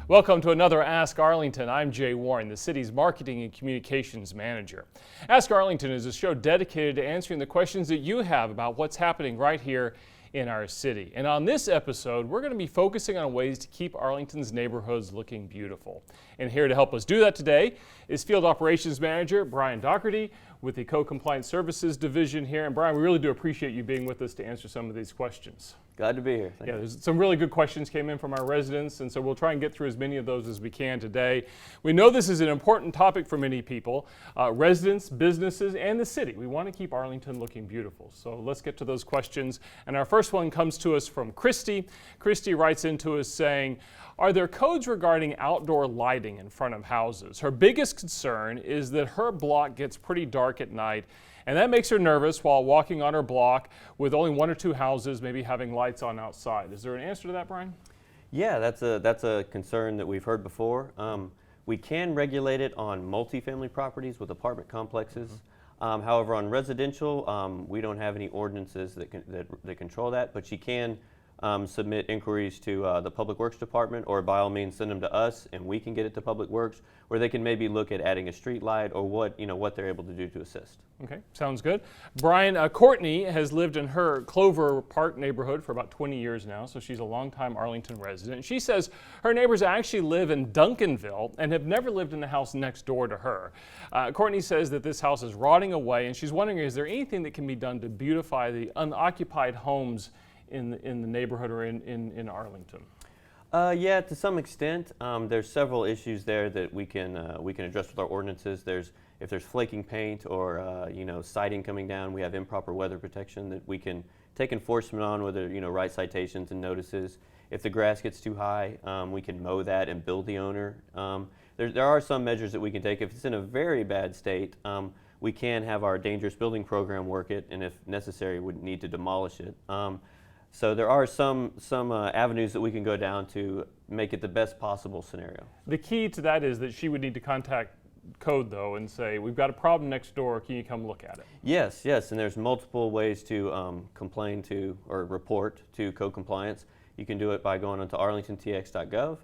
Welcome to another Ask Arlington. I'm Jay Warren, the city's marketing and communications manager. Ask Arlington is a show dedicated to answering the questions that you have about what's happening right here in our city. And on this episode, we're going to be focusing on ways to keep Arlington's neighborhoods looking beautiful. And here to help us do that today is Field Operations Manager Brian Doherty with the Co-Compliance Services Division here. And Brian, we really do appreciate you being with us to answer some of these questions. Glad to be here. Thank you. There's some really good questions came in from our residents, and so we'll try and get through as many of those as we can today. We know this is an important topic for many people, residents, businesses, and the city. We want to keep Arlington looking beautiful. So let's get to those questions. And our first one comes to us from Christy. Christy writes into us saying, are there codes regarding outdoor lighting in front of houses? Her biggest concern is that her block gets pretty dark at night, and that makes her nervous while walking on her block with only one or two houses maybe having lights on outside. Is there an answer to that, Brian? Yeah, that's a concern that we've heard before. We can regulate it on multifamily properties with apartment complexes. However, on residential, we don't have any ordinances that control that, but she can submit inquiries to the Public Works Department, or by all means send them to us and we can get it to Public Works, where they can maybe look at adding a street light or what they're able to do to assist. Okay, sounds good. Brian, Courtney has lived in her Clover Park neighborhood for about 20 years now, so she's a longtime Arlington resident. She says her neighbors actually live in Duncanville and have never lived in the house next door to her. Courtney says that this house is rotting away, and she's wondering, is there anything that can be done to beautify the unoccupied homes in the neighborhood or in Arlington? Yeah, to some extent. There's several issues there that we can address with our ordinances. If there's flaking paint or siding coming down, we have improper weather protection that we can take enforcement on, whether write citations and notices. If the grass gets too high, we can mow that and bill the owner. There are some measures that we can take. If it's in a very bad state, we can have our dangerous building program work it, and if necessary, would need to demolish it. So there are some avenues that we can go down to make it the best possible scenario. The key to that is that she would need to contact code though and say, we've got a problem next door, can you come look at it? Yes, and there's multiple ways to complain to or report to code compliance. You can do it by going onto arlingtontx.gov.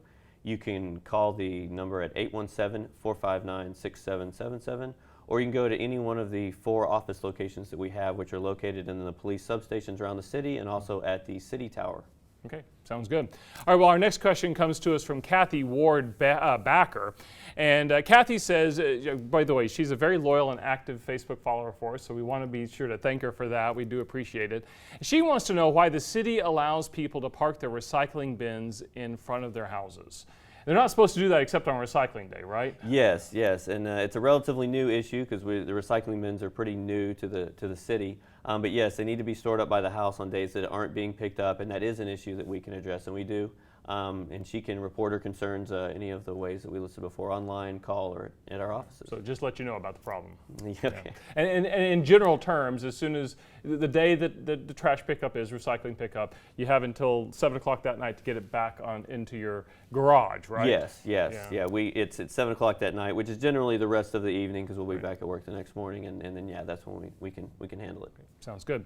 You can call the number at 817-459-6777, or you can go to any one of the 4 office locations that we have, which are located in the police substations around the city and also at the city tower. Okay, sounds good. All right, well, our next question comes to us from Kathy Ward Backer. And Kathy says, by the way, she's a very loyal and active Facebook follower for us, so we want to be sure to thank her for that. We do appreciate it. She wants to know why the city allows people to park their recycling bins in front of their houses. They're not supposed to do that except on recycling day, right? Yes, and it's a relatively new issue because the recycling bins are pretty new to the city. But yes, they need to be stored up by the house on days that aren't being picked up, and that is an issue that we can address, and we do. And she can report her concerns any of the ways that we listed before, online, call, or at our offices. So just let you know about the problem. Okay. Yeah. And in general terms, as soon as the day that the trash pickup is, recycling pickup, you have until 7 o'clock that night to get it back into your garage, right? Yes. Yeah. It's at 7 o'clock that night, which is generally the rest of the evening because we'll be back at work the next morning, and then that's when we can handle it. Sounds good.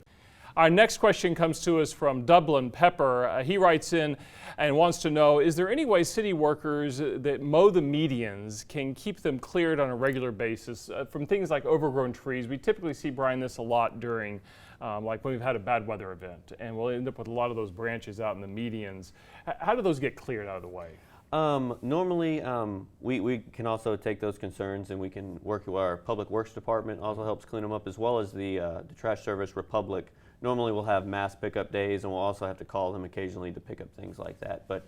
Our next question comes to us from Dublin Pepper. He writes in and wants to know, is there any way city workers that mow the medians can keep them cleared on a regular basis from things like overgrown trees? We typically see, Brian, this a lot during like when we've had a bad weather event, and we'll end up with a lot of those branches out in the medians. How do those get cleared out of the way? Normally, we can also take those concerns and we can work with our Public Works Department, also helps clean them up, as well as the Trash Service Republic. Normally we'll have mass pickup days, and we'll also have to call them occasionally to pick up things like that. But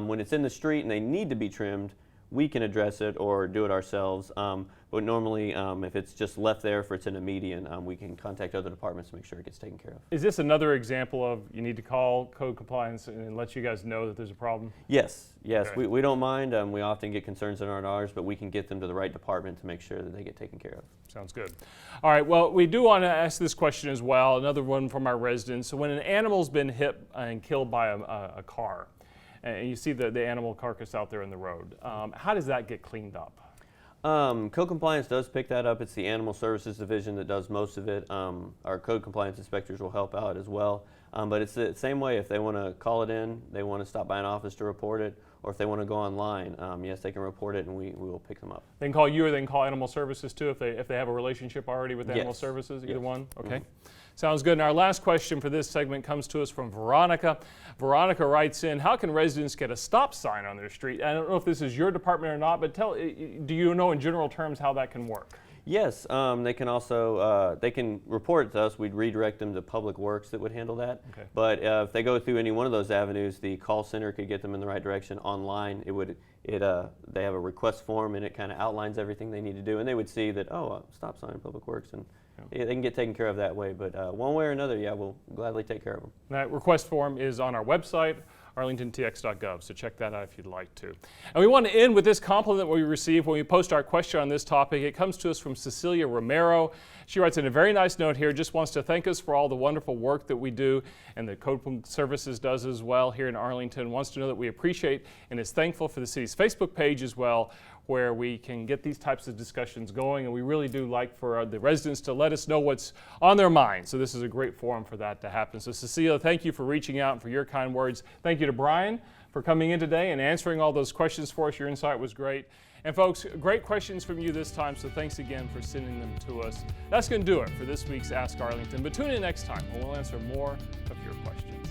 when it's in the street and they need to be trimmed, we can address it or do it ourselves. But normally, if it's just left there, if it's in a median, we can contact other departments to make sure it gets taken care of. Is this another example of you need to call code compliance and let you guys know that there's a problem? Yes. Okay. We don't mind. We often get concerns that aren't ours, but we can get them to the right department to make sure that they get taken care of. Sounds good. All right, well, we do want to ask this question as well, another one from our residents. So when an animal's been hit and killed by a car, and you see the animal carcass out there in the road, how does that get cleaned up? Code compliance does pick that up. It's the Animal Services Division that does most of it. Our code compliance inspectors will help out as well. But it's the same way. If they want to call it in, they want to stop by an office to report it, or if they want to go online, yes, they can report it and we will pick them up. They can call you, or they can call Animal Services too if they have a relationship already with Animal Yes. Services, either Yes. one? Okay. Sounds good. And our last question for this segment comes to us from Veronica. Veronica writes in, how can residents get a stop sign on their street? I don't know if this is your department or not, but do you know in general terms how that can work? Yes, they can also they can report it to us. We'd redirect them to Public Works that would handle that. Okay. But if they go through any one of those avenues, the call center could get them in the right direction. Online, they have a request form and it kind of outlines everything they need to do, and they would see that, oh, stop sign, Public Works, and they can get taken care of that way. But one way or another, yeah, we'll gladly take care of them. That request form is on our website, arlingtontx.gov, so check that out if you'd like to. And we want to end with this compliment we receive when we post our question on this topic. It comes to us from Cecilia Romero. She writes in a very nice note here, just wants to thank us for all the wonderful work that we do and that Code Services does as well here in Arlington. Wants to know that we appreciate and is thankful for the city's Facebook page as well, where we can get these types of discussions going, and we really do like for the residents to let us know what's on their mind. So this is a great forum for that to happen. So Cecilia, thank you for reaching out and for your kind words. Thank you to Brian for coming in today and answering all those questions for us. Your insight was great. And folks, great questions from you this time, so thanks again for sending them to us. That's going to do it for this week's Ask Arlington, but tune in next time when we'll answer more of your questions.